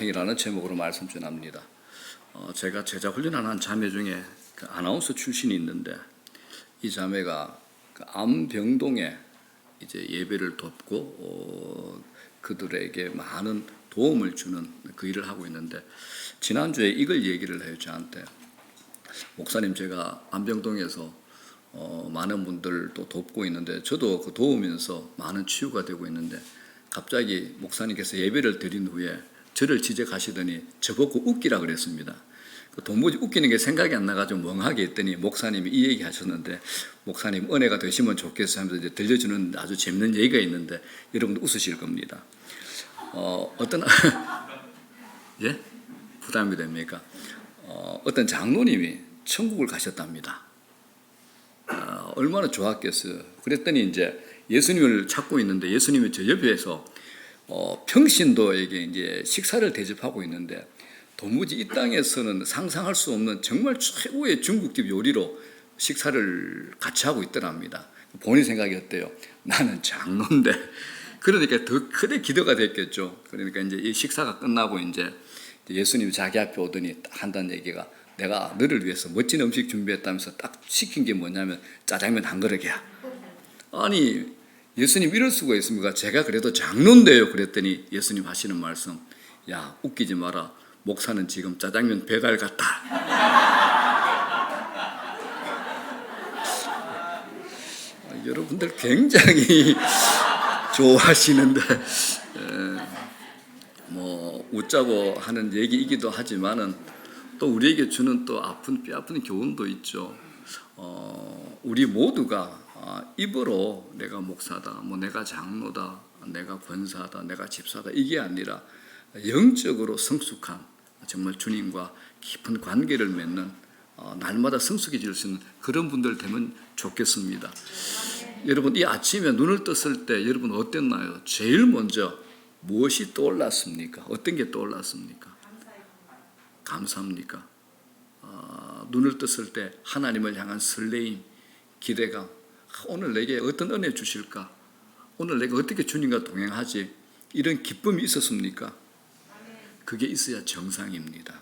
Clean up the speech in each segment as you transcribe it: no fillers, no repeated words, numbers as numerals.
이라는 제목으로 말씀 전합니다. 제가 제자 훈련하는 자매 중에 그 아나운서 출신이 있는데 이 자매가 그 암병동에 이제 예배를 돕고 그들에게 많은 도움을 주는 그 일을 하고 있는데 지난주에 이걸 얘기를 해요. 저한테 목사님, 제가 암병동에서 많은 분들도 돕고 있는데 저도 그 도우면서 많은 치유가 되고 있는데 갑자기 목사님께서 예배를 드린 후에 저를 지적하시더니 저보고 웃기라 그랬습니다. 도무지 웃기는 게 생각이 안 나가지고 멍하게 했더니 목사님이 이 얘기 하셨는데, 목사님 은혜가 되시면 좋겠어 하면서 이제 들려주는 아주 재밌는 얘기가 있는데 여러분도 웃으실 겁니다. 어떤 예? 부담이 됩니까? 어떤 장로님이 천국을 가셨답니다. 얼마나 좋았겠어요. 그랬더니 이제 예수님을 찾고 있는데 예수님이 저 옆에서 평신도에게 이제 식사를 대접하고 있는데 도무지 이 땅에서는 상상할 수 없는 정말 최고의 중국집 요리로 식사를 같이 하고 있더랍니다. 본인 생각이 어때요? 나는 장로인데. 그러니까 더 크게 기대가 됐겠죠. 그러니까 이제 이 식사가 끝나고 이제 예수님이 자기 앞에 오더니 딱 한다는 얘기가, 내가 너를 위해서 멋진 음식 준비했다면서 딱 시킨 게 뭐냐면 짜장면 한 그릇이야. 아니, 예수님 이럴 수가 있습니까? 제가 그래도 장로인데요. 그랬더니 예수님 하시는 말씀, 야, 웃기지 마라. 목사는 지금 짜장면 배달 갔다. 여러분들 굉장히 좋아하시는데 뭐 웃자고 하는 얘기이기도 하지만은 또 우리에게 주는 또 뼈아픈 교훈도 있죠. 우리 모두가 입으로 내가 목사다, 뭐 내가 장로다, 내가 권사다, 내가 집사다, 이게 아니라 영적으로 성숙한, 정말 주님과 깊은 관계를 맺는, 날마다 성숙해질 수 있는 그런 분들 되면 좋겠습니다. 여러분, 이 아침에 눈을 떴을 때 여러분 어땠나요? 제일 먼저 무엇이 떠올랐습니까? 어떤 게 떠올랐습니까? 감사합니까? 눈을 떴을 때 하나님을 향한 설레임, 기대감, 오늘 내게 어떤 은혜 주실까? 오늘 내가 어떻게 주님과 동행하지? 이런 기쁨이 있었습니까? 그게 있어야 정상입니다.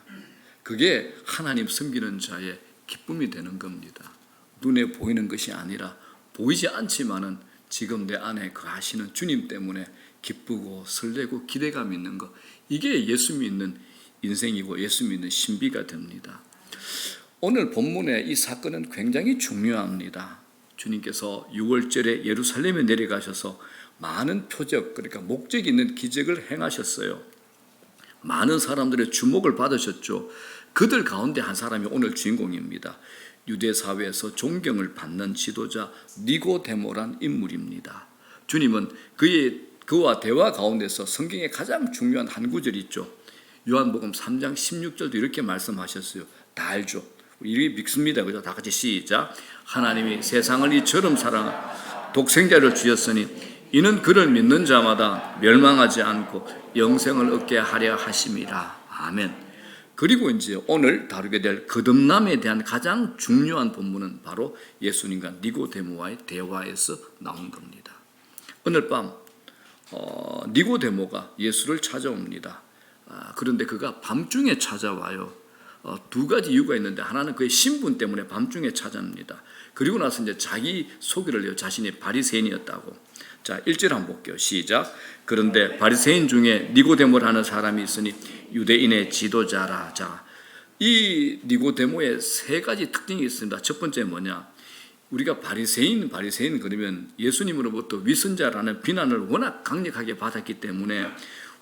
그게 하나님 섬기는 자의 기쁨이 되는 겁니다. 눈에 보이는 것이 아니라 보이지 않지만은 지금 내 안에 거하시는 주님 때문에 기쁘고 설레고 기대감 있는 것, 이게 예수 믿는 인생이고 예수 믿는 신비가 됩니다. 오늘 본문의 이 사건은 굉장히 중요합니다. 주님께서 6월절에 예루살렘에 내려가셔서 많은 표적, 그러니까 목적 있는 기적을 행하셨어요. 많은 사람들의 주목을 받으셨죠. 그들 가운데 한 사람이 오늘 주인공입니다. 유대 사회에서 존경을 받는 지도자 니고데모란 인물입니다. 주님은 그와 대화 가운데서 성경의 가장 중요한 한 구절이 있죠. 요한복음 3장 16절도 이렇게 말씀하셨어요. 다 알죠. 우리 믿습니다. 그죠? 다 같이 시작. 하나님이 세상을 이처럼 사랑하 독생자를 주셨으니 이는 그를 믿는 자마다 멸망하지 않고 영생을 얻게 하려 하심이라. 아멘. 그리고 이제 오늘 다루게 될 거듭남에 대한 가장 중요한 본문은 바로 예수님과 니고데모와의 대화에서 나온 겁니다. 오늘 밤 니고데모가 예수를 찾아옵니다. 그런데 그가 밤중에 찾아와요. 두 가지 이유가 있는데, 하나는 그의 신분 때문에 밤중에 찾아옵니다. 그리고 나서 이제 자기 소개를 해요. 자신이 바리새인이었다고. 자, 1절 한번 볼게요. 시작. 그런데 바리새인 중에 니고데모를 하는 사람이 있으니 유대인의 지도자라. 자, 이 니고데모의 세 가지 특징이 있습니다. 첫 번째 뭐냐? 우리가 바리새인 그러면 예수님으로부터 위선자라는 비난을 워낙 강력하게 받았기 때문에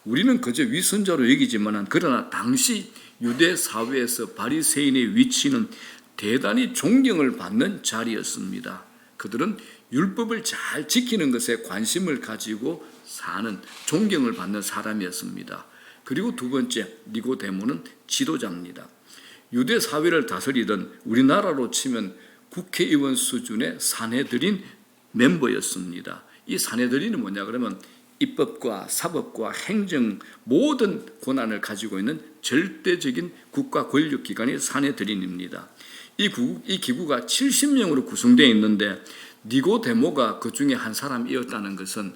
우리는 그저 위선자로 여기지만, 그러나 당시 유대 사회에서 바리새인의 위치는 대단히 존경을 받는 자리였습니다. 그들은 율법을 잘 지키는 것에 관심을 가지고 사는, 존경을 받는 사람이었습니다. 그리고 두 번째, 니고데모는 지도자입니다. 유대 사회를 다스리던 우리나라로 치면 국회의원 수준의 사내들인 멤버였습니다. 이 사내들이는 뭐냐 그러면 입법과 사법과 행정 모든 권한을 가지고 있는 절대적인 국가 권력기관이 사내들인입니다. 이 기구가 70명으로 구성되어 있는데 니고데모가 그 중에 한 사람이었다는 것은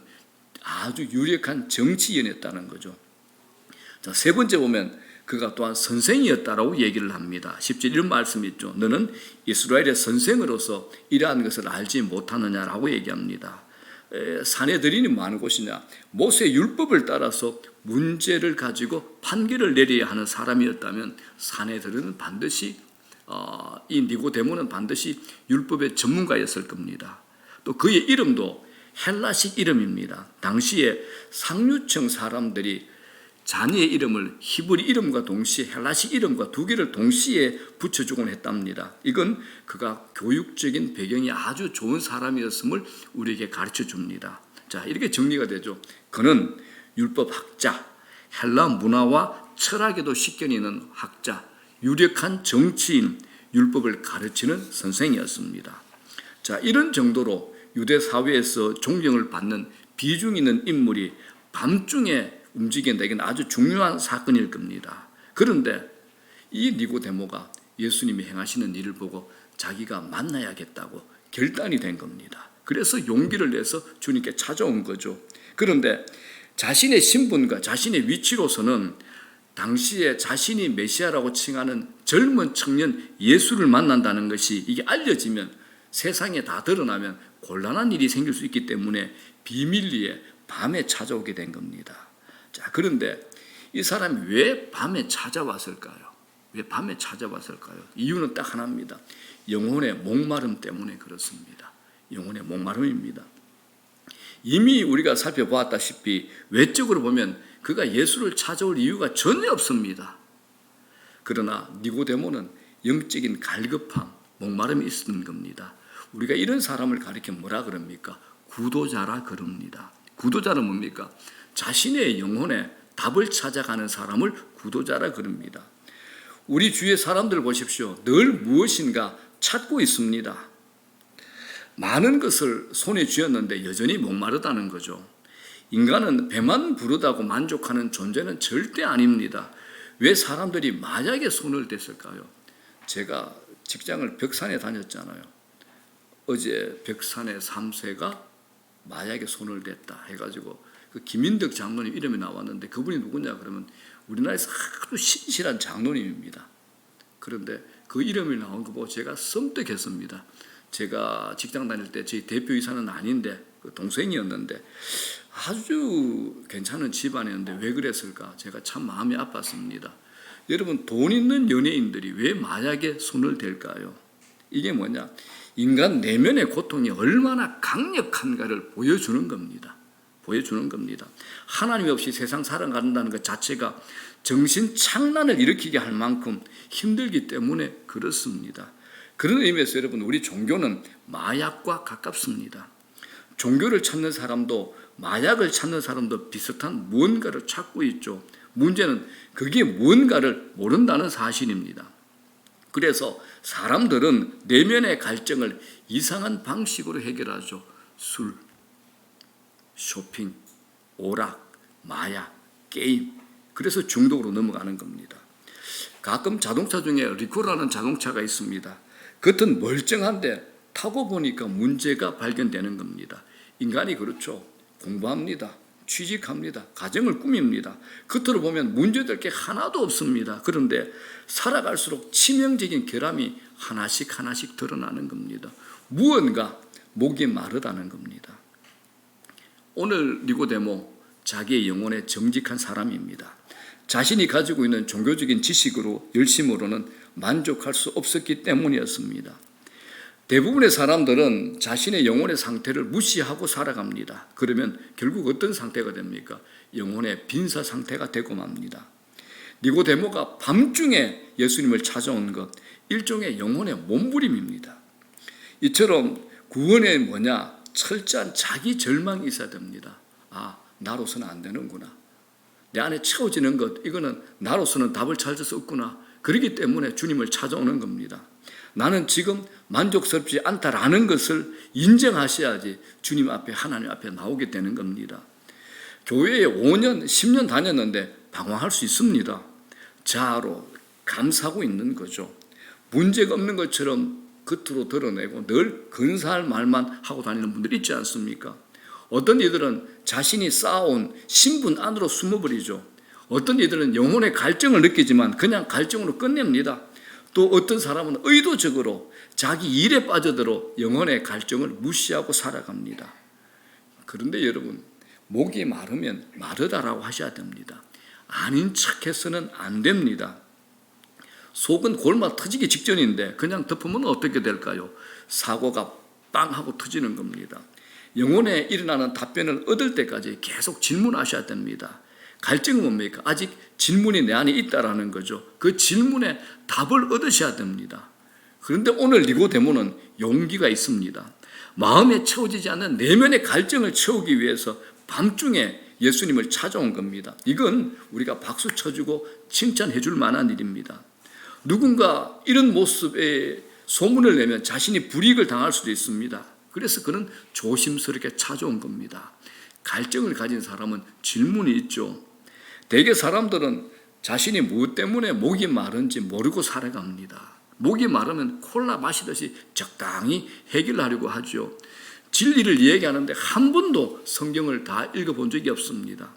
아주 유력한 정치인이었다는 거죠. 자, 세 번째 보면 그가 또한 선생이었다라고 얘기를 합니다. 10절 이런 말씀이 있죠. 너는 이스라엘의 선생으로서 이러한 것을 알지 못하느냐라고 얘기합니다. 사내들인이 뭐 하는 곳이냐? 모세의 율법을 따라서 문제를 가지고 판결을 내려야 하는 사람이었다면 사내들은 반드시 이 니고데모는 반드시 율법의 전문가였을 겁니다. 또 그의 이름도 헬라식 이름입니다. 당시에 상류층 사람들이 자녀의 이름을 히브리 이름과 동시에 헬라식 이름과 두 개를 동시에 붙여주곤 했답니다. 이건 그가 교육적인 배경이 아주 좋은 사람이었음을 우리에게 가르쳐 줍니다. 자, 이렇게 정리가 되죠. 그는 율법학자, 헬라 문화와 철학에도 식견있는 학자, 유력한 정치인, 율법을 가르치는 선생이었습니다. 자, 이런 정도로 유대 사회에서 존경을 받는 비중 있는 인물이 밤중에 움직인다기는 아주 중요한 사건일 겁니다. 그런데 이 니고데모가 예수님이 행하시는 일을 보고 자기가 만나야겠다고 결단이 된 겁니다. 그래서 용기를 내서 주님께 찾아온 거죠. 그런데 자신의 신분과 자신의 위치로서는 당시에 자신이 메시아라고 칭하는 젊은 청년 예수를 만난다는 것이 이게 알려지면 세상에 다 드러나면 곤란한 일이 생길 수 있기 때문에 비밀리에 밤에 찾아오게 된 겁니다. 자, 그런데 이 사람이 왜 밤에 찾아왔을까요? 왜 밤에 찾아왔을까요? 이유는 딱 하나입니다. 영혼의 목마름 때문에 그렇습니다. 영혼의 목마름입니다. 이미 우리가 살펴보았다시피 외적으로 보면 그가 예수를 찾아올 이유가 전혀 없습니다. 그러나 니고데모는 영적인 갈급함, 목마름이 있는 겁니다. 우리가 이런 사람을 가리켜 뭐라 그럽니까? 구도자라 그럽니다. 구도자는 뭡니까? 자신의 영혼에 답을 찾아가는 사람을 구도자라 그럽니다. 우리 주위의 사람들 보십시오. 늘 무엇인가 찾고 있습니다. 많은 것을 손에 쥐었는데 여전히 목마르다는 거죠. 인간은 배만 부르다고 만족하는 존재는 절대 아닙니다. 왜 사람들이 마약에 손을 댔을까요? 제가 직장을 벽산에 다녔잖아요. 어제 벽산의 3세가 마약에 손을 댔다 해가지고 그 김인덕 장로님 이름이 나왔는데 그분이 누구냐 그러면 우리나라에서 아주 신실한 장로님입니다. 그런데 그 이름이 나온 거 보고 제가 섬뜩했습니다. 제가 직장 다닐 때 저희 대표이사는 아닌데 그 동생이었는데 아주 괜찮은 집안이었는데 왜 그랬을까? 제가 참 마음이 아팠습니다. 여러분, 돈 있는 연예인들이 왜 마약에 손을 댈까요? 이게 뭐냐? 인간 내면의 고통이 얼마나 강력한가를 보여주는 겁니다. 보여주는 겁니다. 하나님 없이 세상 살아간다는 것 자체가 정신 착란을 일으키게 할 만큼 힘들기 때문에 그렇습니다. 그런 의미에서 여러분, 우리 종교는 마약과 가깝습니다. 종교를 찾는 사람도 마약을 찾는 사람도 비슷한 무언가를 찾고 있죠. 문제는 그게 무언가를 모른다는 사실입니다. 그래서 사람들은 내면의 갈증을 이상한 방식으로 해결하죠. 술, 쇼핑, 오락, 마약, 게임. 그래서 중독으로 넘어가는 겁니다. 가끔 자동차 중에 리코라는 자동차가 있습니다. 겉은 멀쩡한데 타고 보니까 문제가 발견되는 겁니다. 인간이 그렇죠. 공부합니다. 취직합니다. 가정을 꾸밉니다. 겉으로 보면 문제될 게 하나도 없습니다. 그런데 살아갈수록 치명적인 결함이 하나씩 하나씩 드러나는 겁니다. 무언가 목이 마르다는 겁니다. 오늘 니고데모 자기의 영혼에 정직한 사람입니다. 자신이 가지고 있는 종교적인 지식으로 열심으로는 만족할 수 없었기 때문이었습니다. 대부분의 사람들은 자신의 영혼의 상태를 무시하고 살아갑니다. 그러면 결국 어떤 상태가 됩니까? 영혼의 빈사 상태가 되고 맙니다. 니고데모가 밤중에 예수님을 찾아온 것, 일종의 영혼의 몸부림입니다. 이처럼 구원의 뭐냐? 철저한 자기 절망이 있어야 됩니다. 아, 나로서는 안 되는구나. 내 안에 채워지는 것, 이거는 나로서는 답을 찾을 수 없구나. 그렇기 때문에 주님을 찾아오는 겁니다. 나는 지금 만족스럽지 않다라는 것을 인정하셔야지 주님 앞에, 하나님 앞에 나오게 되는 겁니다. 교회에 5년, 10년 다녔는데 방황할 수 있습니다. 자아로 감싸고 있는 거죠. 문제가 없는 것처럼 겉으로 드러내고 늘 근사할 말만 하고 다니는 분들이 있지 않습니까? 어떤 이들은 자신이 쌓아온 신분 안으로 숨어버리죠. 어떤 이들은 영혼의 갈증을 느끼지만 그냥 갈증으로 끝냅니다. 또 어떤 사람은 의도적으로 자기 일에 빠져들어 영혼의 갈증을 무시하고 살아갑니다. 그런데 여러분, 목이 마르면 마르다라고 하셔야 됩니다. 아닌 척해서는 안 됩니다. 속은 골마 터지기 직전인데 그냥 덮으면 어떻게 될까요? 사고가 빵 하고 터지는 겁니다. 영혼에 일어나는 답변을 얻을 때까지 계속 질문하셔야 됩니다. 갈증은 뭡니까? 아직 질문이 내 안에 있다라는 거죠. 그 질문에 답을 얻으셔야 됩니다. 그런데 오늘 니고데모는 용기가 있습니다. 마음에 채워지지 않는 내면의 갈증을 채우기 위해서 밤중에 예수님을 찾아온 겁니다. 이건 우리가 박수 쳐주고 칭찬해 줄 만한 일입니다. 누군가 이런 모습에 소문을 내면 자신이 불이익을 당할 수도 있습니다. 그래서 그는 조심스럽게 찾아온 겁니다. 갈증을 가진 사람은 질문이 있죠. 대개 사람들은 자신이 무엇 때문에 목이 마른지 모르고 살아갑니다. 목이 마르면 콜라 마시듯이 적당히 해결하려고 하죠. 진리를 얘기하는데 한 번도 성경을 다 읽어본 적이 없습니다.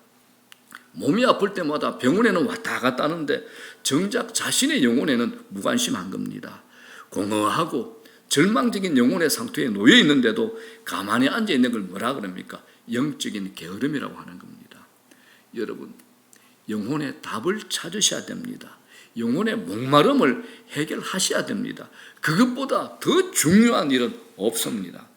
몸이 아플 때마다 병원에는 왔다 갔다 하는데 정작 자신의 영혼에는 무관심한 겁니다. 공허하고 절망적인 영혼의 상태에 놓여 있는데도 가만히 앉아 있는 걸 뭐라 그럽니까? 영적인 게으름이라고 하는 겁니다. 여러분, 영혼의 답을 찾으셔야 됩니다. 영혼의 목마름을 해결하셔야 됩니다. 그것보다 더 중요한 일은 없습니다.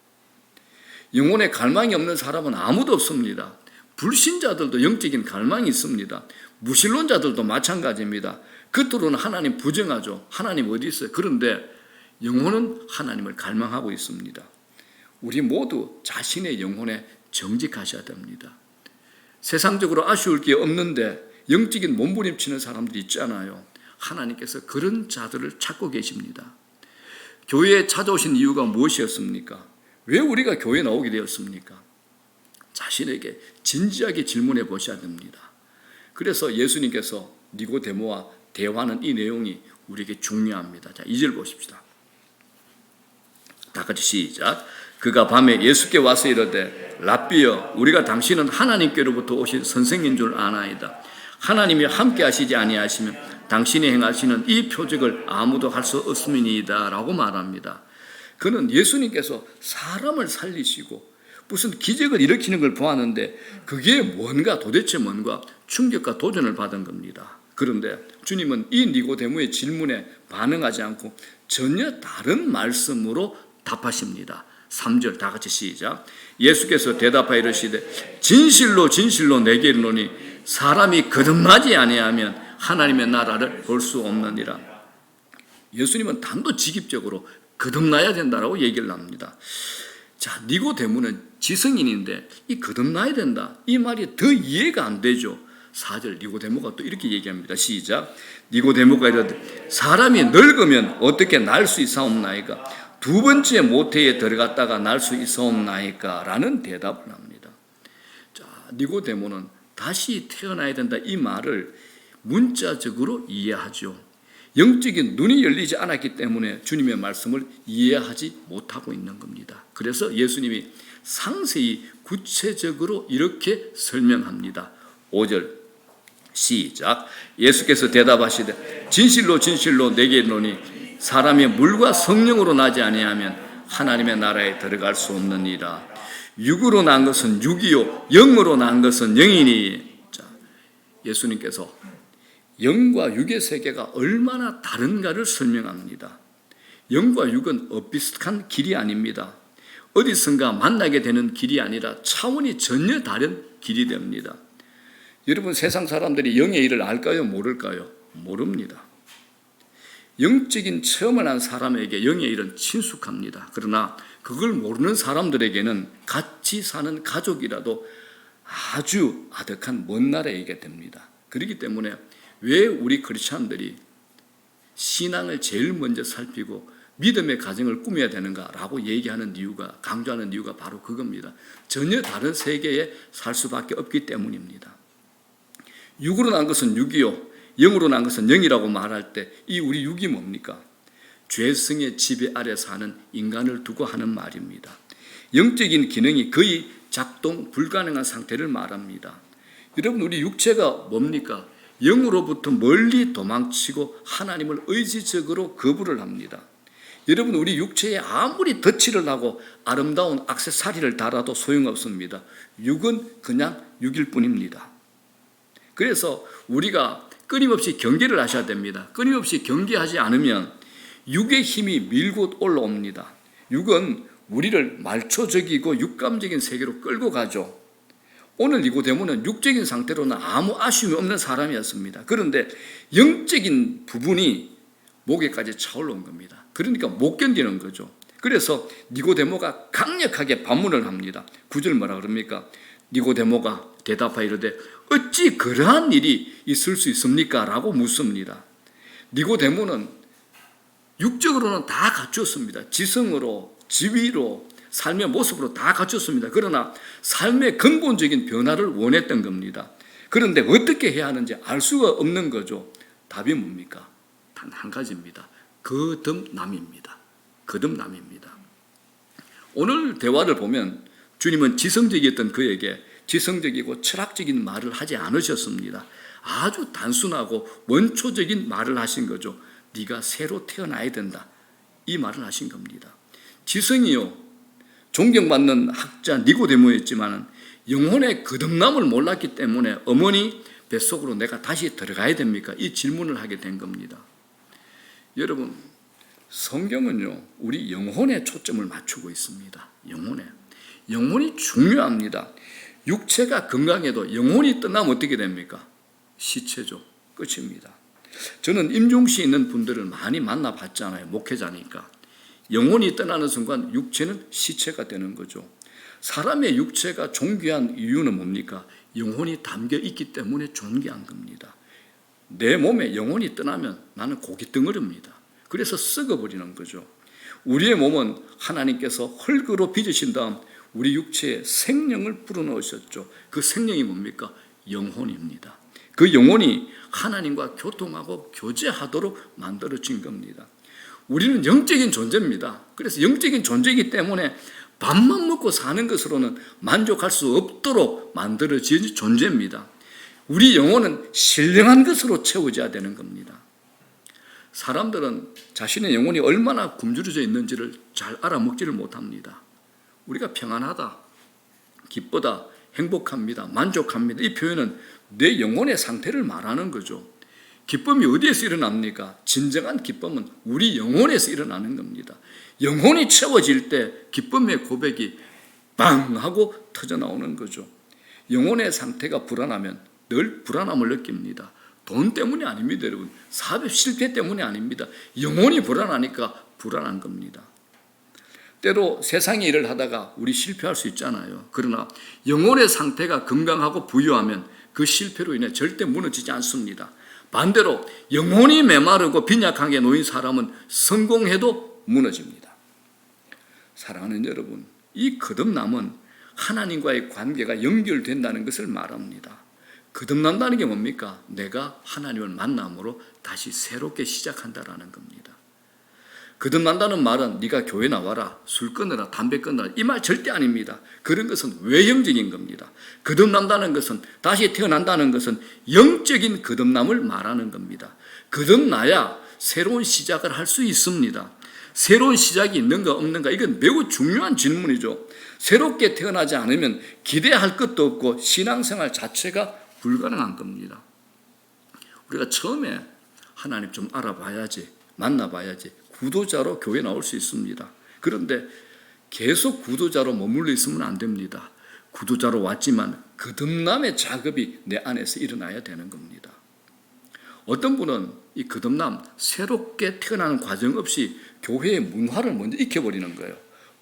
영혼의 갈망이 없는 사람은 아무도 없습니다. 불신자들도 영적인 갈망이 있습니다. 무신론자들도 마찬가지입니다. 겉으로는 하나님 부정하죠. 하나님 어디 있어요? 그런데 영혼은 하나님을 갈망하고 있습니다. 우리 모두 자신의 영혼에 정직하셔야 됩니다. 세상적으로 아쉬울 게 없는데 영적인 몸부림치는 사람들이 있잖아요. 하나님께서 그런 자들을 찾고 계십니다. 교회에 찾아오신 이유가 무엇이었습니까? 왜 우리가 교회에 나오게 되었습니까? 자신에게 진지하게 질문해 보셔야 됩니다. 그래서 예수님께서 니고데모와 대화하는 이 내용이 우리에게 중요합니다. 자, 2절 보십시다. 다 같이 시작. 그가 밤에 예수께 와서 이르되 랍비여, 우리가 당신은 하나님께로부터 오신 선생인 줄 아나이다. 하나님이 함께 하시지 아니하시면 당신이 행하시는 이 표적을 아무도 할 수 없음이니이다 라고 말합니다. 그는 예수님께서 사람을 살리시고 무슨 기적을 일으키는 걸 보았는데 그게 뭔가, 도대체 뭔가 충격과 도전을 받은 겁니다. 그런데 주님은 이 니고데모의 질문에 반응하지 않고 전혀 다른 말씀으로 답하십니다. 3절 다 같이 시작. 예수께서 대답하여 이르시되 진실로 진실로 내게 이르노니 사람이 거듭나지 아니하면 하나님의 나라를 볼 수 없느니라. 예수님은 단도직입적으로 거듭나야 된다라고 얘기를 합니다. 자, 니고데모는 지성인인데 이 거듭나야 된다, 이 말이 더 이해가 안 되죠. 4절 니고데모가 또 이렇게 얘기합니다. 시작. 니고데모가 이르되 사람이 늙으면 어떻게 날 수 있사옵나이까? 두 번째 모태에 들어갔다가 날 수 있사옵나이까? 라는 대답을 합니다. 자, 니고데모는 다시 태어나야 된다, 이 말을 문자적으로 이해하죠. 영적인 눈이 열리지 않았기 때문에 주님의 말씀을 이해하지 못하고 있는 겁니다. 그래서 예수님이 상세히 구체적으로 이렇게 설명합니다. 5절 시작. 예수께서 대답하시되 진실로 진실로 내게 이르노니 사람이 물과 성령으로 나지 아니하면 하나님의 나라에 들어갈 수 없느니라. 육으로 난 것은 육이요 영으로 난 것은 영이니. 자, 예수님께서 영과 육의 세계가 얼마나 다른가를 설명합니다. 영과 육은 엇비슷한 길이 아닙니다. 어디선가 만나게 되는 길이 아니라 차원이 전혀 다른 길이 됩니다. 여러분, 세상 사람들이 영의 일을 알까요? 모를까요? 모릅니다. 영적인 체험을 한 사람에게 영의 일은 친숙합니다. 그러나 그걸 모르는 사람들에게는 같이 사는 가족이라도 아주 아득한 먼 나라에 있게 됩니다. 그렇기 때문에 왜 우리 크리스찬들이 신앙을 제일 먼저 살피고 믿음의 가정을 꾸며야 되는가라고 얘기하는 이유가, 강조하는 이유가 바로 그겁니다. 전혀 다른 세계에 살 수밖에 없기 때문입니다. 육으로 난 것은 육이요 영으로 난 것은 영이라고 말할 때 이 우리 육이 뭡니까? 죄성의 지배 아래 사는 인간을 두고 하는 말입니다. 영적인 기능이 거의 작동 불가능한 상태를 말합니다. 여러분, 우리 육체가 뭡니까? 영으로부터 멀리 도망치고 하나님을 의지적으로 거부를 합니다. 여러분, 우리 육체에 아무리 덧칠을 하고 아름다운 액세서리를 달아도 소용없습니다. 육은 그냥 육일 뿐입니다. 그래서 우리가 끊임없이 경계를 하셔야 됩니다. 끊임없이 경계하지 않으면 육의 힘이 밀고 올라옵니다. 육은 우리를 말초적이고 육감적인 세계로 끌고 가죠. 오늘 니고데모는 육적인 상태로는 아무 아쉬움이 없는 사람이었습니다. 그런데 영적인 부분이 목에까지 차올라온 겁니다. 그러니까 못 견디는 거죠. 그래서 니고데모가 강력하게 반문을 합니다. 9절 뭐라 그럽니까? 니고데모가 대답하여 이르되 어찌 그러한 일이 있을 수 있습니까? 라고 묻습니다. 니고데모는 육적으로는 다 갖췄습니다. 지성으로, 지위로, 삶의 모습으로 다 갖췄습니다. 그러나 삶의 근본적인 변화를 원했던 겁니다. 그런데 어떻게 해야 하는지 알 수가 없는 거죠. 답이 뭡니까? 단 한 가지입니다. 거듭남입니다. 거듭남입니다. 오늘 대화를 보면 주님은 지성적이었던 그에게 지성적이고 철학적인 말을 하지 않으셨습니다. 아주 단순하고 원초적인 말을 하신 거죠. 네가 새로 태어나야 된다. 이 말을 하신 겁니다. 지성이요, 존경받는 학자 니고데모였지만 영혼의 거듭남을 몰랐기 때문에 어머니 뱃속으로 내가 다시 들어가야 됩니까? 이 질문을 하게 된 겁니다. 여러분, 성경은요, 우리 영혼에 초점을 맞추고 있습니다. 영혼이 중요합니다. 육체가 건강해도 영혼이 떠나면 어떻게 됩니까? 시체죠. 끝입니다. 저는 임종시에 있는 분들을 많이 만나봤잖아요. 목회자니까. 영혼이 떠나는 순간 육체는 시체가 되는 거죠. 사람의 육체가 존귀한 이유는 뭡니까? 영혼이 담겨 있기 때문에 존귀한 겁니다. 내 몸에 영혼이 떠나면 나는 고깃덩어리입니다. 그래서 썩어버리는 거죠. 우리의 몸은 하나님께서 흙으로 빚으신 다음 우리 육체에 생명을 불어넣으셨죠. 그 생명이 뭡니까? 영혼입니다. 그 영혼이 하나님과 교통하고 교제하도록 만들어진 겁니다. 우리는 영적인 존재입니다. 그래서 영적인 존재이기 때문에 밥만 먹고 사는 것으로는 만족할 수 없도록 만들어진 존재입니다. 우리 영혼은 신령한 것으로 채워져야 되는 겁니다. 사람들은 자신의 영혼이 얼마나 굶주려져 있는지를 잘 알아먹지를 못합니다. 우리가 평안하다, 기쁘다, 행복합니다, 만족합니다. 이 표현은 내 영혼의 상태를 말하는 거죠. 기쁨이 어디에서 일어납니까? 진정한 기쁨은 우리 영혼에서 일어나는 겁니다. 영혼이 채워질 때 기쁨의 고백이 빵 하고 터져나오는 거죠. 영혼의 상태가 불안하면 늘 불안함을 느낍니다. 돈 때문이 아닙니다, 여러분. 사업 실패 때문이 아닙니다. 영혼이 불안하니까 불안한 겁니다. 때로 세상의 일을 하다가 우리 실패할 수 있잖아요. 그러나 영혼의 상태가 건강하고 부유하면 그 실패로 인해 절대 무너지지 않습니다. 반대로 영혼이 메마르고 빈약하게 놓인 사람은 성공해도 무너집니다. 사랑하는 여러분, 이 거듭남은 하나님과의 관계가 연결된다는 것을 말합니다. 거듭난다는 게 뭡니까? 내가 하나님을 만남으로 다시 새롭게 시작한다라는 겁니다. 거듭난다는 말은 네가 교회 나와라, 술 끊어라, 담배 끊어라, 이 말 절대 아닙니다. 그런 것은 외형적인 겁니다. 거듭난다는 것은, 다시 태어난다는 것은 영적인 거듭남을 말하는 겁니다. 거듭나야 새로운 시작을 할 수 있습니다. 새로운 시작이 있는가 없는가, 이건 매우 중요한 질문이죠. 새롭게 태어나지 않으면 기대할 것도 없고 신앙생활 자체가 불가능한 겁니다. 우리가 처음에 하나님 좀 알아봐야지, 만나봐야지 구도자로 교회 나올 수 있습니다. 그런데 계속 구도자로 머물러 있으면 안 됩니다. 구도자로 왔지만 거듭남의 작업이 내 안에서 일어나야 되는 겁니다. 어떤 분은 이 거듭남, 새롭게 태어나는 과정 없이 교회의 문화를 먼저 익혀버리는 거예요.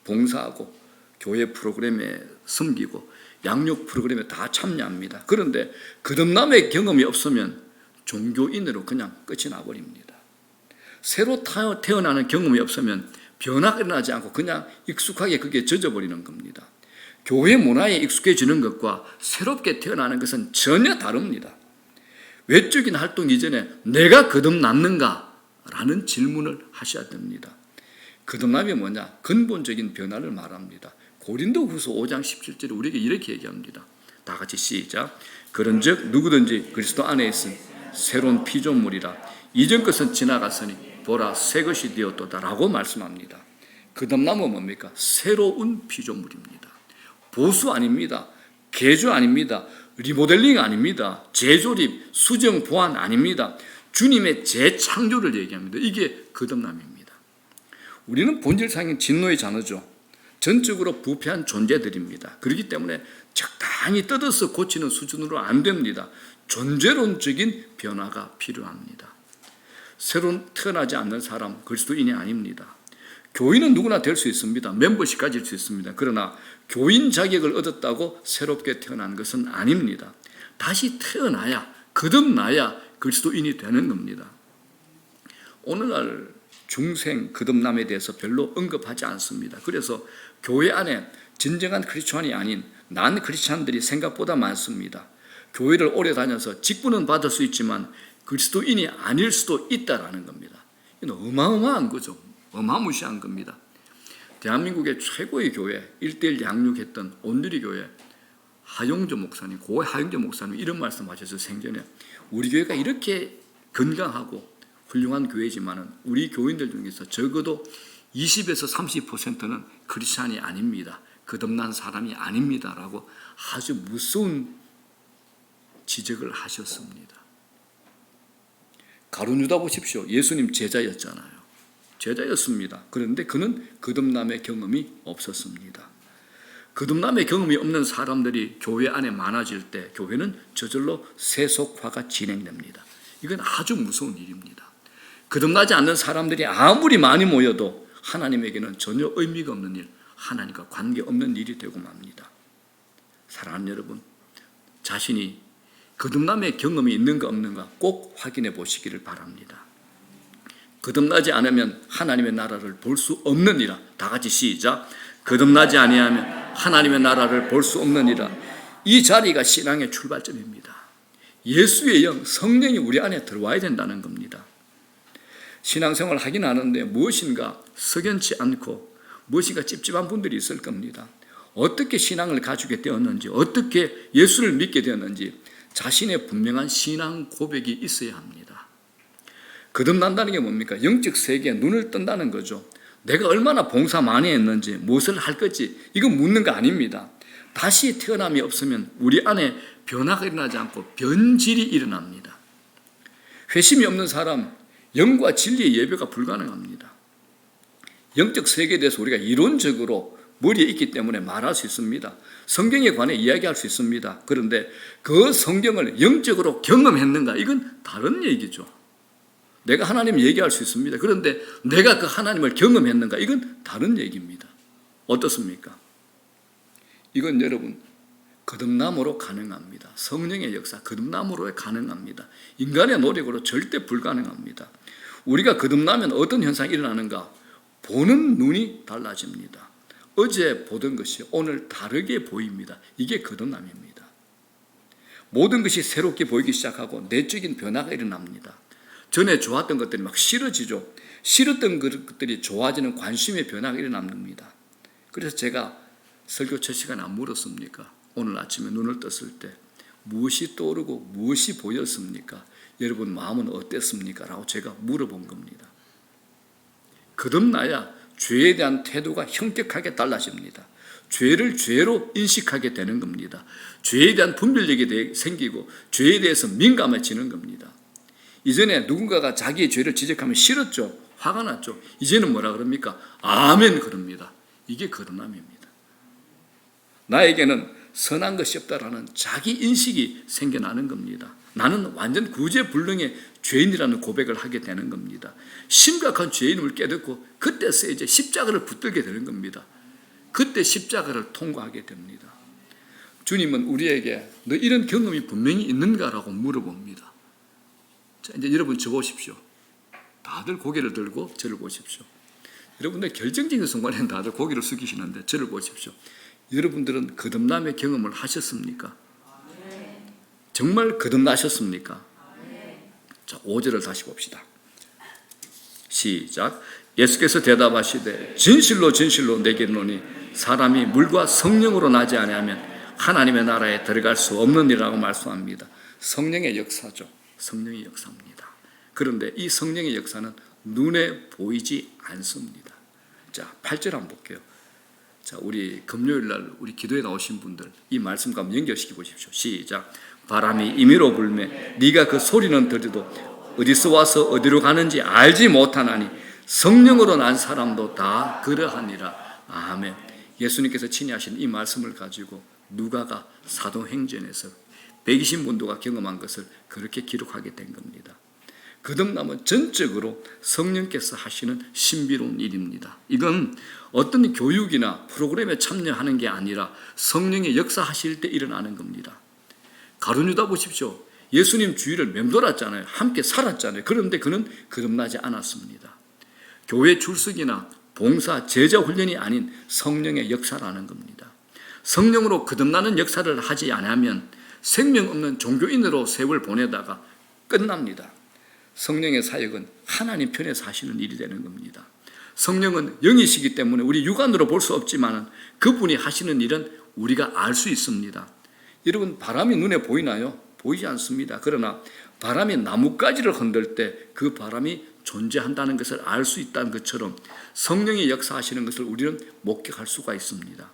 봉사하고 교회 프로그램에 섬기고 양육 프로그램에 다 참여합니다. 그런데 거듭남의 경험이 없으면 종교인으로 그냥 끝이 나버립니다. 새로 태어나는 경험이 없으면 변화가 일어나지 않고 그냥 익숙하게 그게 젖어버리는 겁니다. 교회 문화에 익숙해지는 것과 새롭게 태어나는 것은 전혀 다릅니다. 외적인 활동 이전에 내가 거듭났는가? 라는 질문을 하셔야 됩니다. 거듭남이 뭐냐? 근본적인 변화를 말합니다. 고린도후서 5장 17절에 우리에게 이렇게 얘기합니다. 다 같이 시작. 그런즉 누구든지 그리스도 안에 있으면 새로운 피조물이라. 이전 것은 지나갔으니 보라 새 것이 되었도다라고 말씀합니다. 거듭남은 뭡니까? 새로운 피조물입니다. 보수 아닙니다. 개조 아닙니다. 리모델링 아닙니다. 재조립, 수정, 보완 아닙니다. 주님의 재창조를 얘기합니다. 이게 거듭남입니다. 우리는 본질상인 진노의 자녀죠. 전적으로 부패한 존재들입니다. 그렇기 때문에 적당히 뜯어서 고치는 수준으로 안 됩니다. 존재론적인 변화가 필요합니다. 새로 태어나지 않는 사람 그리스도인이 아닙니다. 교인은 누구나 될 수 있습니다. 멤버십 가질 수 있습니다. 그러나 교인 자격을 얻었다고 새롭게 태어난 것은 아닙니다. 다시 태어나야, 거듭나야 그리스도인이 되는 겁니다. 오늘날 중생 거듭남에 대해서 별로 언급하지 않습니다. 그래서 교회 안에 진정한 크리스찬이 아닌 난 크리스찬들이 생각보다 많습니다. 교회를 오래 다녀서 직분은 받을 수 있지만 그리스도인이 아닐 수도 있다라는 겁니다. 이건 어마어마한 거죠. 어마무시한 겁니다. 대한민국의 최고의 교회, 1:1 양육했던 온누리교회 하용조 목사님, 고 하용조 목사님 이런 말씀하셔서 생전에 우리 교회가 이렇게 건강하고 훌륭한 교회지만은 우리 교인들 중에서 적어도 20에서 30%는 크리스찬이 아닙니다. 거듭난 사람이 아닙니다라고 아주 무서운 지적을 하셨습니다. 가룟 유다 보십시오. 예수님 제자였잖아요. 제자였습니다. 그런데 그는 거듭남의 경험이 없었습니다. 거듭남의 경험이 없는 사람들이 교회 안에 많아질 때 교회는 저절로 세속화가 진행됩니다. 이건 아주 무서운 일입니다. 거듭나지 않는 사람들이 아무리 많이 모여도 하나님에게는 전혀 의미가 없는 일, 하나님과 관계없는 일이 되고 맙니다. 사랑하는 여러분, 자신이 거듭남의 경험이 있는가 없는가 꼭 확인해 보시기를 바랍니다. 거듭나지 않으면 하나님의 나라를 볼 수 없느니라. 다 같이 시작. 거듭나지 아니하면 하나님의 나라를 볼 수 없느니라. 이 자리가 신앙의 출발점입니다. 예수의 영, 성령이 우리 안에 들어와야 된다는 겁니다. 신앙생활을 하긴 하는데 무엇인가 석연치 않고 무엇인가 찝찝한 분들이 있을 겁니다. 어떻게 신앙을 가지게 되었는지, 어떻게 예수를 믿게 되었는지 자신의 분명한 신앙 고백이 있어야 합니다. 거듭난다는 게 뭡니까? 영적 세계에 눈을 뜬다는 거죠. 내가 얼마나 봉사 많이 했는지, 무엇을 할 건지 이건 묻는 거 아닙니다. 다시 태어남이 없으면 우리 안에 변화가 일어나지 않고 변질이 일어납니다. 회심이 없는 사람, 영과 진리의 예배가 불가능합니다. 영적 세계에 대해서 우리가 이론적으로 머리에 있기 때문에 말할 수 있습니다. 성경에 관해 이야기할 수 있습니다. 그런데 그 성경을 영적으로 경험했는가? 이건 다른 얘기죠. 내가 하나님 얘기할 수 있습니다. 그런데 내가 그 하나님을 경험했는가? 이건 다른 얘기입니다. 어떻습니까? 이건 여러분 거듭남으로 가능합니다. 성령의 역사 거듭남으로 가능합니다. 인간의 노력으로 절대 불가능합니다. 우리가 거듭나면 어떤 현상이 일어나는가? 보는 눈이 달라집니다. 어제 보던 것이 오늘 다르게 보입니다. 이게 거듭남입니다. 모든 것이 새롭게 보이기 시작하고 내적인 변화가 일어납니다. 전에 좋았던 것들이 막 싫어지죠. 싫었던 것들이 좋아지는 관심의 변화가 일어납니다. 그래서 제가 설교 첫 시간에 안 물었습니까? 오늘 아침에 눈을 떴을 때 무엇이 떠오르고 무엇이 보였습니까? 여러분 마음은 어땠습니까? 라고 제가 물어본 겁니다. 거듭나야 죄에 대한 태도가 현격하게 달라집니다. 죄를 죄로 인식하게 되는 겁니다. 죄에 대한 분별력이 생기고 죄에 대해서 민감해지는 겁니다. 이전에 누군가가 자기의 죄를 지적하면 싫었죠. 화가 났죠. 이제는 뭐라 그럽니까? 아멘 그럽니다. 이게 거듭남입니다. 나에게는 선한 것이 없다라는 자기 인식이 생겨나는 겁니다. 나는 완전 구제불능의 죄인이라는 고백을 하게 되는 겁니다. 심각한 죄인임을 깨닫고 그때서 이제 십자가를 붙들게 되는 겁니다. 그때 십자가를 통과하게 됩니다. 주님은 우리에게 너 이런 경험이 분명히 있는가라고 물어봅니다. 자, 이제 여러분 저 보십시오. 다들 고개를 들고 저를 보십시오. 여러분들 결정적인 순간에는 다들 고개를 숙이시는데 저를 보십시오. 여러분들은 거듭남의 경험을 하셨습니까? 정말 거듭나셨습니까? 자, 5절을 다시 봅시다. 시작. 예수께서 대답하시되 진실로 진실로 내게 이르노니 사람이 물과 성령으로 나지 아니하면 하나님의 나라에 들어갈 수 없느니라고 말씀합니다. 성령의 역사죠. 성령의 역사입니다. 그런데 이 성령의 역사는 눈에 보이지 않습니다. 자, 8절 한번 볼게요. 자, 우리 금요일 날 우리 기도에 나오신 분들 이 말씀과 한번 연결시켜 보십시오. 시작. 바람이 임의로 불매 네가 그 소리는 들어도 어디서 와서 어디로 가는지 알지 못하나니 성령으로 난 사람도 다 그러하니라. 아멘. 예수님께서 친히 하신 이 말씀을 가지고 누가가 사도행전에서 120문도가 경험한 것을 그렇게 기록하게 된 겁니다. 거듭남은 전적으로 성령께서 하시는 신비로운 일입니다. 이건 어떤 교육이나 프로그램에 참여하는 게 아니라 성령의 역사하실 때 일어나는 겁니다. 가룟 유다 보십시오. 예수님 주위를 맴돌았잖아요. 함께 살았잖아요. 그런데 그는 거듭나지 않았습니다. 교회 출석이나 봉사, 제자 훈련이 아닌 성령의 역사라는 겁니다. 성령으로 거듭나는 역사를 하지 않으면 생명 없는 종교인으로 세월 보내다가 끝납니다. 성령의 사역은 하나님 편에서 하시는 일이 되는 겁니다. 성령은 영이시기 때문에 우리 육안으로 볼 수 없지만 그분이 하시는 일은 우리가 알 수 있습니다. 여러분, 바람이 눈에 보이나요? 보이지 않습니다. 그러나 바람이 나뭇가지를 흔들 때 그 바람이 존재한다는 것을 알 수 있다는 것처럼 성령이 역사하시는 것을 우리는 목격할 수가 있습니다.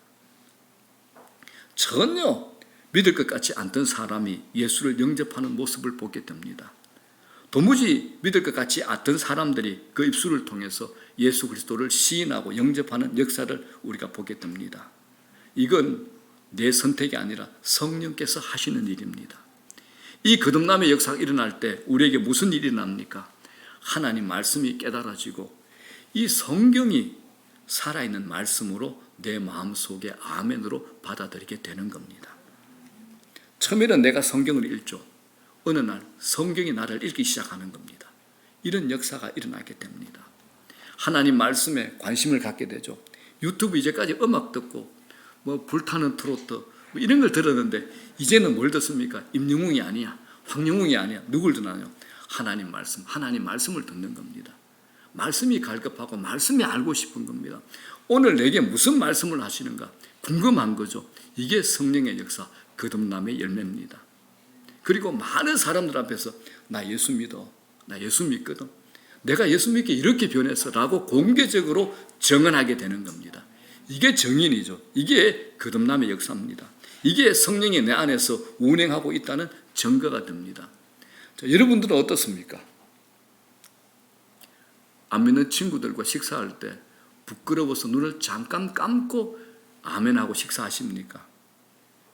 전혀 믿을 것 같지 않던 사람이 예수를 영접하는 모습을 보게 됩니다. 도무지 믿을 것 같지 않던 사람들이 그 입술을 통해서 예수 그리스도를 시인하고 영접하는 역사를 우리가 보게 됩니다. 이건 내 선택이 아니라 성령께서 하시는 일입니다. 이 거듭남의 역사가 일어날 때 우리에게 무슨 일이 납니까? 하나님 말씀이 깨달아지고 이 성경이 살아있는 말씀으로 내 마음속에 아멘으로 받아들이게 되는 겁니다. 처음에는 내가 성경을 읽죠. 어느 날 성경이 나를 읽기 시작하는 겁니다. 이런 역사가 일어나게 됩니다. 하나님 말씀에 관심을 갖게 되죠. 유튜브 이제까지 음악 듣고 불타는 트로트 이런 걸 들었는데 이제는 뭘 듣습니까? 임영웅이 아니야, 황영웅이 아니야. 누굴 듣나요? 하나님 말씀, 하나님 말씀을 듣는 겁니다. 말씀이 갈급하고 말씀이 알고 싶은 겁니다. 오늘 내게 무슨 말씀을 하시는가 궁금한 거죠. 이게 성령의 역사, 거듭남의 열매입니다. 그리고 많은 사람들 앞에서 나 예수 믿어, 나 예수 믿거든, 내가 예수 믿게 이렇게 변했어 라고 공개적으로 증언하게 되는 겁니다. 이게 정인이죠. 이게 거듭남의 역사입니다. 이게 성령이 내 안에서 운행하고 있다는 증거가 됩니다. 자, 여러분들은 어떻습니까? 안 믿는 친구들과 식사할 때 부끄러워서 눈을 잠깐 감고 아멘하고 식사하십니까?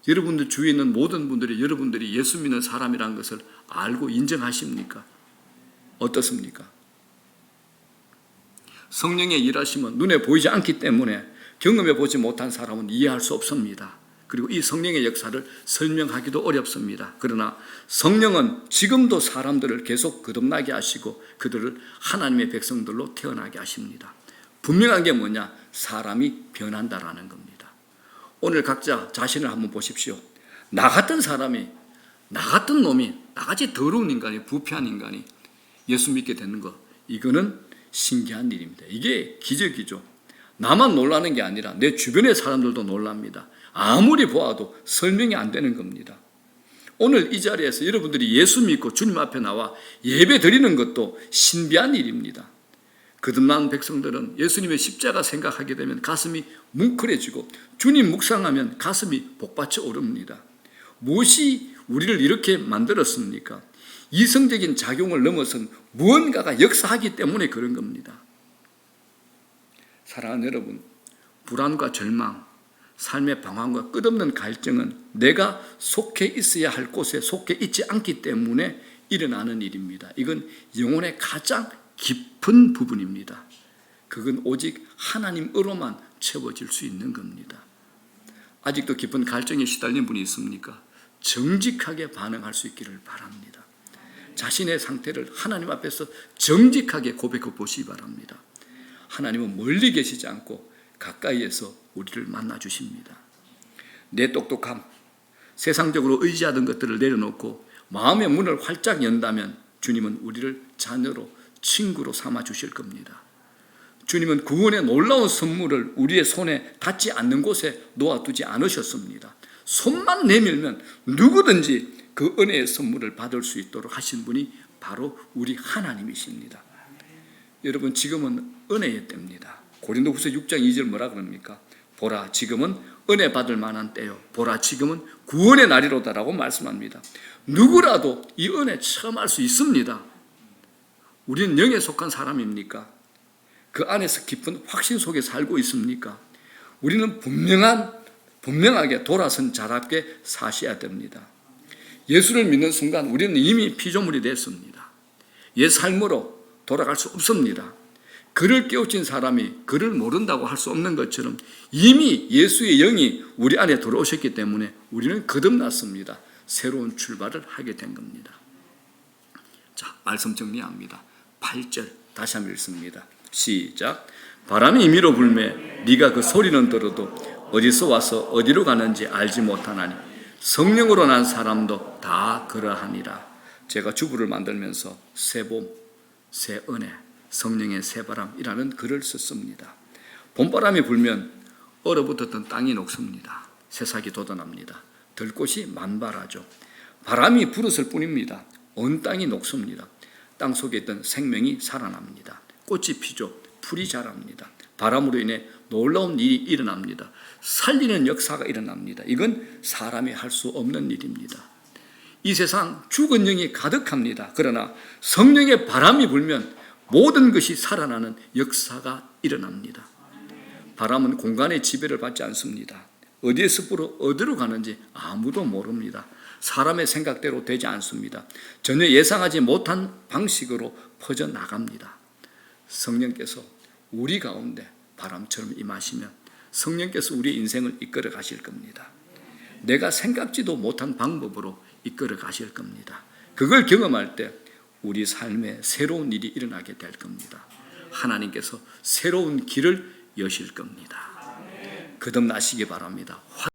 여러분들 주위에 있는 모든 분들이 여러분들이 예수 믿는 사람이라는 것을 알고 인정하십니까? 어떻습니까? 성령의 일하심은 눈에 보이지 않기 때문에 경험해 보지 못한 사람은 이해할 수 없습니다. 그리고 이 성령의 역사를 설명하기도 어렵습니다. 그러나 성령은 지금도 사람들을 계속 거듭나게 하시고 그들을 하나님의 백성들로 태어나게 하십니다. 분명한 게 뭐냐? 사람이 변한다라는 겁니다. 오늘 각자 자신을 한번 보십시오. 나 같은 사람이, 나 같은 놈이, 나같이 더러운 인간이, 부패한 인간이 예수 믿게 되는 것, 이거는 신기한 일입니다. 이게 기적이죠. 나만 놀라는 게 아니라 내 주변의 사람들도 놀랍니다. 아무리 보아도 설명이 안 되는 겁니다. 오늘 이 자리에서 여러분들이 예수 믿고 주님 앞에 나와 예배 드리는 것도 신비한 일입니다. 거듭난 백성들은 예수님의 십자가 생각하게 되면 가슴이 뭉클해지고 주님 묵상하면 가슴이 복받쳐 오릅니다. 무엇이 우리를 이렇게 만들었습니까? 이성적인 작용을 넘어선 무언가가 역사하기 때문에 그런 겁니다. 사랑하는 여러분, 불안과 절망, 삶의 방황과 끝없는 갈증은 내가 속해 있어야 할 곳에 속해 있지 않기 때문에 일어나는 일입니다. 이건 영혼의 가장 깊은 부분입니다. 그건 오직 하나님으로만 채워질 수 있는 겁니다. 아직도 깊은 갈증에 시달린 분이 있습니까? 정직하게 반응할 수 있기를 바랍니다. 자신의 상태를 하나님 앞에서 정직하게 고백해 보시기 바랍니다. 하나님은 멀리 계시지 않고 가까이에서 우리를 만나 주십니다. 내 똑똑함, 세상적으로 의지하던 것들을 내려놓고 마음의 문을 활짝 연다면 주님은 우리를 자녀로, 친구로 삼아 주실 겁니다. 주님은 구원의 놀라운 선물을 우리의 손에 닿지 않는 곳에 놓아두지 않으셨습니다. 손만 내밀면 누구든지 그 은혜의 선물을 받을 수 있도록 하신 분이 바로 우리 하나님이십니다. 여러분, 지금은 은혜의 때입니다. 고린도후서 6장 2절 뭐라 그럽니까? 보라, 지금은 은혜 받을 만한 때요. 보라, 지금은 구원의 날이로다라고 말씀합니다. 누구라도 이 은혜 체험할 수 있습니다. 우리는 영에 속한 사람입니까? 그 안에서 깊은 확신 속에 살고 있습니까? 우리는 분명하게 돌아선 자답게 사셔야 됩니다. 예수를 믿는 순간 우리는 이미 피조물이 됐습니다. 옛 삶으로 돌아갈 수 없습니다. 그를 깨우친 사람이 그를 모른다고 할 수 없는 것처럼 이미 예수의 영이 우리 안에 들어오셨기 때문에 우리는 거듭났습니다. 새로운 출발을 하게 된 겁니다. 자, 말씀 정리합니다. 8절 다시 한번 읽습니다. 시작. 바람이 임의로 불매 네가 그 소리는 들어도 어디서 와서 어디로 가는지 알지 못하나니 성령으로 난 사람도 다 그러하니라. 제가 주부를 만들면서 새봄, 새은혜, 성령의 새바람이라는 글을 썼습니다. 봄바람이 불면 얼어붙었던 땅이 녹습니다. 새싹이 돋아납니다. 들꽃이 만발하죠. 바람이 불었을 뿐입니다. 온 땅이 녹습니다. 땅 속에 있던 생명이 살아납니다. 꽃이 피죠. 풀이 자랍니다. 바람으로 인해 놀라운 일이 일어납니다. 살리는 역사가 일어납니다. 이건 사람이 할 수 없는 일입니다. 이 세상 죽은 영이 가득합니다. 그러나 성령의 바람이 불면 모든 것이 살아나는 역사가 일어납니다. 바람은 공간의 지배를 받지 않습니다. 어디에서 불어 어디로 가는지 아무도 모릅니다. 사람의 생각대로 되지 않습니다. 전혀 예상하지 못한 방식으로 퍼져나갑니다. 성령께서 우리 가운데 바람처럼 임하시면 성령께서 우리 인생을 이끌어 가실 겁니다. 내가 생각지도 못한 방법으로 이끌어 가실 겁니다. 그걸 경험할 때 우리 삶에 새로운 일이 일어나게 될 겁니다. 하나님께서 새로운 길을 여실 겁니다. 거듭나시기 바랍니다.